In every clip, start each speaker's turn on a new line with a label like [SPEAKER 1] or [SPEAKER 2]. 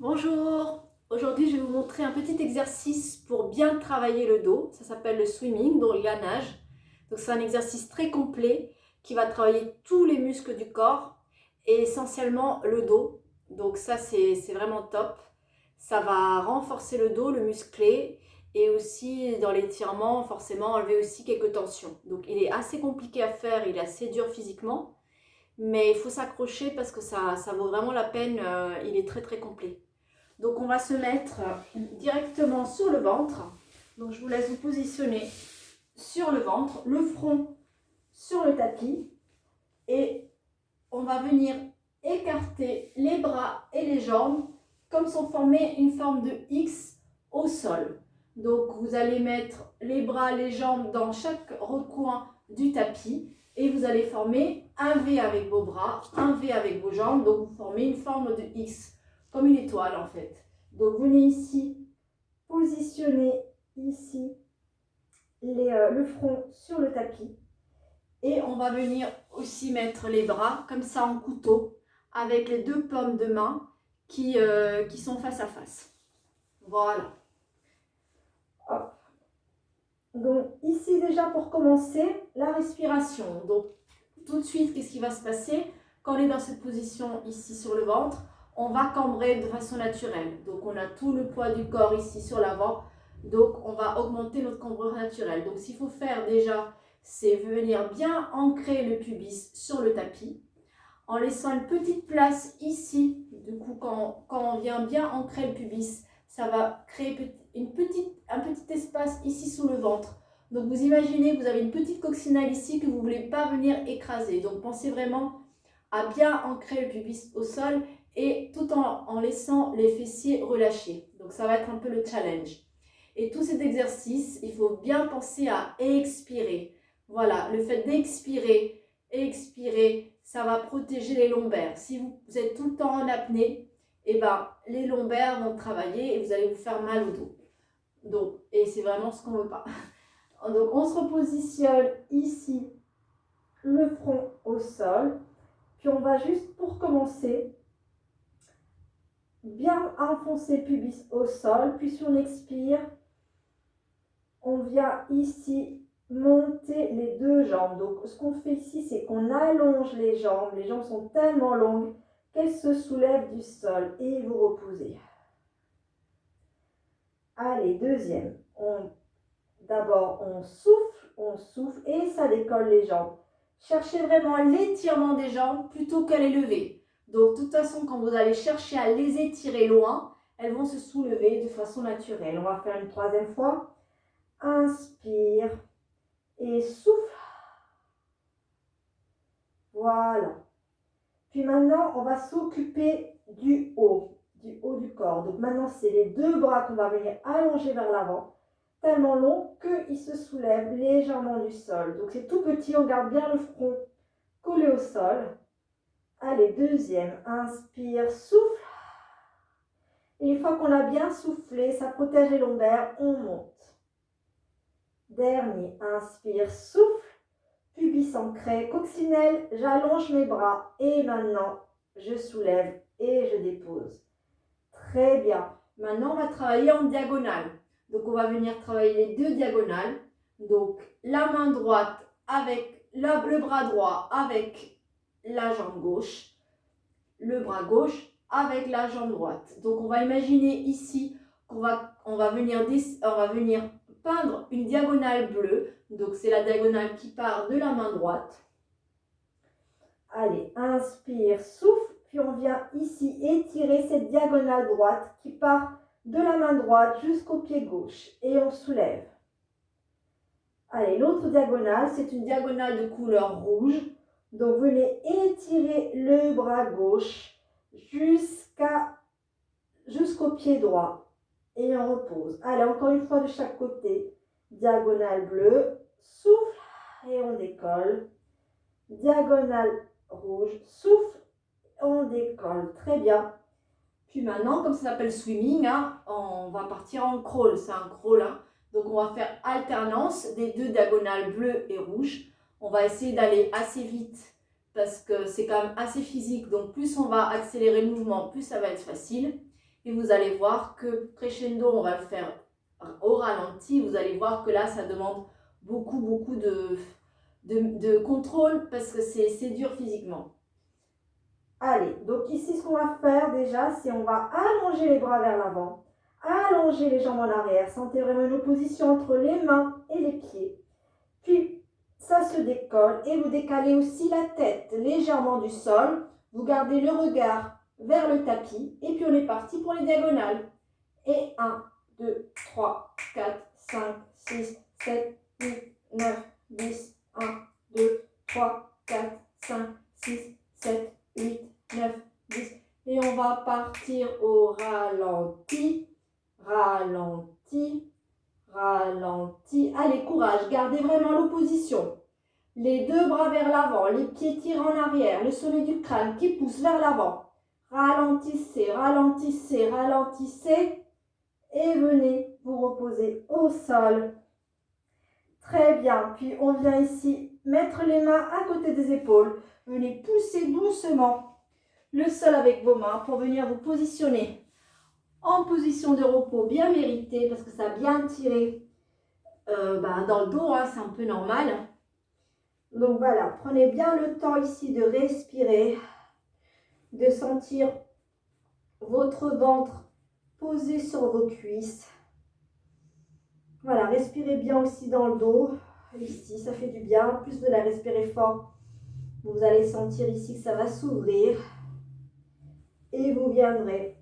[SPEAKER 1] Bonjour, aujourd'hui je vais vous montrer un petit exercice pour bien travailler le dos. Ça s'appelle le swimming, donc la nage. Donc c'est un exercice très complet qui va travailler tous les muscles du corps et essentiellement le dos. Donc ça c'est vraiment top. Ça va renforcer le dos, le muscler et aussi dans l'étirement forcément enlever aussi quelques tensions. Donc il est assez compliqué à faire, il est assez dur physiquement. Mais il faut s'accrocher parce que ça vaut vraiment la peine, il est très très complet. Donc on va se mettre directement sur le ventre. Donc je vous laisse vous positionner sur le ventre, le front sur le tapis. Et on va venir écarter les bras et les jambes comme si on formait une forme de X au sol. Donc vous allez mettre les bras, les jambes dans chaque recoin du tapis et vous allez former un V avec vos bras, un V avec vos jambes. Donc vous formez une forme de X, comme une étoile en fait. Donc venez ici, positionnez ici le front sur le tapis. Et on va venir aussi mettre les bras comme ça en couteau avec les deux paumes de main qui sont face à face. Voilà. Hop. Donc ici déjà pour commencer, la respiration. Donc tout de suite, qu'est-ce qui va se passer? Quand on est dans cette position ici sur le ventre, on va cambrer de façon naturelle. Donc on a tout le poids du corps ici sur l'avant. Donc on va augmenter notre cambrure naturelle. Donc s'il faut faire déjà, c'est venir bien ancrer le pubis sur le tapis en laissant une petite place ici. Du coup, quand on vient bien ancrer le pubis, ça va créer un petit espace ici sous le ventre. Donc vous imaginez, vous avez une petite coccinelle ici que vous ne voulez pas venir écraser. Donc pensez vraiment à bien ancrer le pubis au sol et tout en laissant les fessiers relâchés. Donc ça va être un peu le challenge. Et tout cet exercice, il faut bien penser à expirer. Voilà, le fait d'expirer, expirer, ça va protéger les lombaires. Si vous êtes tout le temps en apnée, eh ben, les lombaires vont travailler et vous allez vous faire mal au dos. Donc, et c'est vraiment ce qu'on ne veut pas. Donc on se repositionne ici, le front au sol. Puis on va juste pour commencer, bien enfoncer le pubis au sol. Puis si on expire, on vient ici monter les deux jambes. Donc ce qu'on fait ici, c'est qu'on allonge les jambes. Les jambes sont tellement longues qu'elles se soulèvent du sol et vous reposez. Allez, deuxième. D'abord, on souffle et ça décolle les jambes. Cherchez vraiment l'étirement des jambes plutôt qu'à les lever. Donc, de toute façon, quand vous allez chercher à les étirer loin, elles vont se soulever de façon naturelle. On va faire une troisième fois. Inspire et souffle. Voilà. Puis maintenant, on va s'occuper du haut du corps. Donc maintenant, c'est les deux bras qu'on va venir allonger vers l'avant, tellement long qu'ils se soulèvent légèrement du sol. Donc c'est tout petit, on garde bien le front collé au sol. Allez, deuxième, inspire, souffle. Et une fois qu'on a bien soufflé, ça protège les lombaires, on monte. Dernier, inspire, souffle. Pubis ancré, coccinelle, j'allonge mes bras et maintenant je soulève et je dépose. Très bien. Maintenant on va travailler en diagonale. Donc on va venir travailler les deux diagonales. Donc la main droite avec le bras droit avec la jambe gauche, le bras gauche avec la jambe droite. Donc on va imaginer ici qu'on va venir peindre une diagonale bleue. Donc c'est la diagonale qui part de la main droite. Allez, inspire, souffle, puis on vient ici étirer cette diagonale droite qui part de la main droite jusqu'au pied gauche et on soulève. Allez, l'autre diagonale, c'est une diagonale de couleur rouge. Donc venez étirer le bras gauche jusqu'au pied droit et on repose. Allez, encore une fois de chaque côté. Diagonale bleue, souffle et on décolle. Diagonale rouge, souffle, on décolle. Très bien. Puis maintenant, comme ça s'appelle swimming, hein, on va partir en crawl. C'est un crawl. Hein. Donc on va faire alternance des deux diagonales bleues et rouges. On va essayer d'aller assez vite parce que c'est quand même assez physique. Donc plus on va accélérer le mouvement, plus ça va être facile. Et vous allez voir que crescendo, on va le faire au ralenti. Vous allez voir que là, ça demande beaucoup de contrôle parce que c'est dur physiquement. Allez, donc ici, ce qu'on va faire déjà, c'est on va allonger les bras vers l'avant, allonger les jambes en arrière. Sentez vraiment une opposition entre les mains et les pieds. Puis, ça se décolle et vous décalez aussi la tête légèrement du sol. Vous gardez le regard vers le tapis et puis on est parti pour les diagonales. Et 1, 2, 3, 4, 5, 6, 7, 8, 9, 10, 1, 2, 3, 4, 5, 6, 7, 8, 9, 10. Et on va partir au ralenti, ralenti, ralenti. Allez, courage, gardez vraiment l'opposition. Les deux bras vers l'avant, les pieds tirent en arrière, le sommet du crâne qui pousse vers l'avant. Ralentissez, ralentissez, ralentissez et venez vous reposer au sol. Très bien, puis on vient ici mettre les mains à côté des épaules. Venez pousser doucement le sol avec vos mains pour venir vous positionner en position de repos bien méritée parce que ça a bien tiré dans le dos, hein, c'est un peu normal. Donc voilà, prenez bien le temps ici de respirer, de sentir votre ventre posé sur vos cuisses. Voilà, respirez bien aussi dans le dos. Ici, ça fait du bien. Plus vous allez respirer fort, vous allez sentir ici que ça va s'ouvrir. Et vous viendrez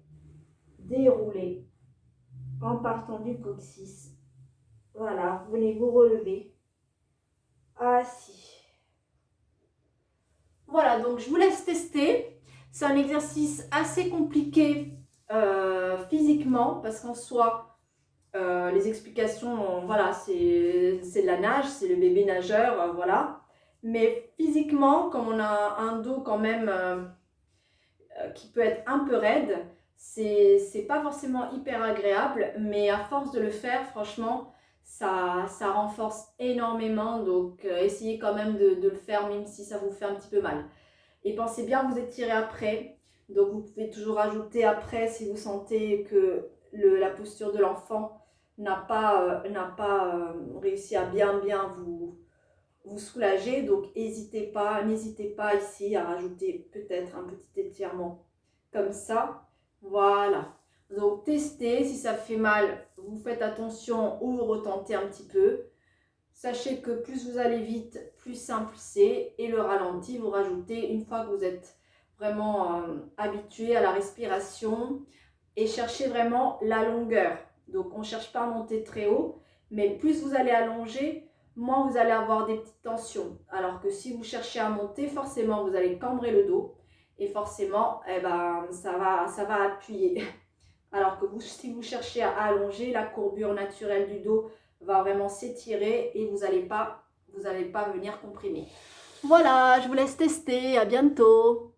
[SPEAKER 1] dérouler en partant du coccyx. Voilà, venez vous relever. Assis. Voilà, donc je vous laisse tester. C'est un exercice assez compliqué physiquement parce qu'en soi, les explications, voilà, c'est de la nage, c'est le bébé nageur, voilà. Mais physiquement, comme on a un dos quand même qui peut être un peu raide, c'est pas forcément hyper agréable, mais à force de le faire, franchement, ça renforce énormément. Donc, essayez quand même de le faire, même si ça vous fait un petit peu mal. Et pensez bien vous étirer après. Donc, vous pouvez toujours ajouter après si vous sentez que la posture de l'enfant n'a pas réussi à bien vous soulager. Donc, n'hésitez pas ici à rajouter peut-être un petit étirement comme ça. Voilà. Donc, testez. Si ça fait mal, vous faites attention ou vous retentez un petit peu. Sachez que plus vous allez vite, plus simple c'est. Et le ralenti, vous rajoutez une fois que vous êtes vraiment habitué à la respiration. Et cherchez vraiment la longueur. Donc, on ne cherche pas à monter très haut. Mais plus vous allez allonger, moins vous allez avoir des petites tensions. Alors que si vous cherchez à monter, forcément, vous allez cambrer le dos. Et forcément, ça va appuyer. Alors que si vous cherchez à allonger, la courbure naturelle du dos va vraiment s'étirer et vous n'allez pas venir comprimer. Voilà, je vous laisse tester. À bientôt.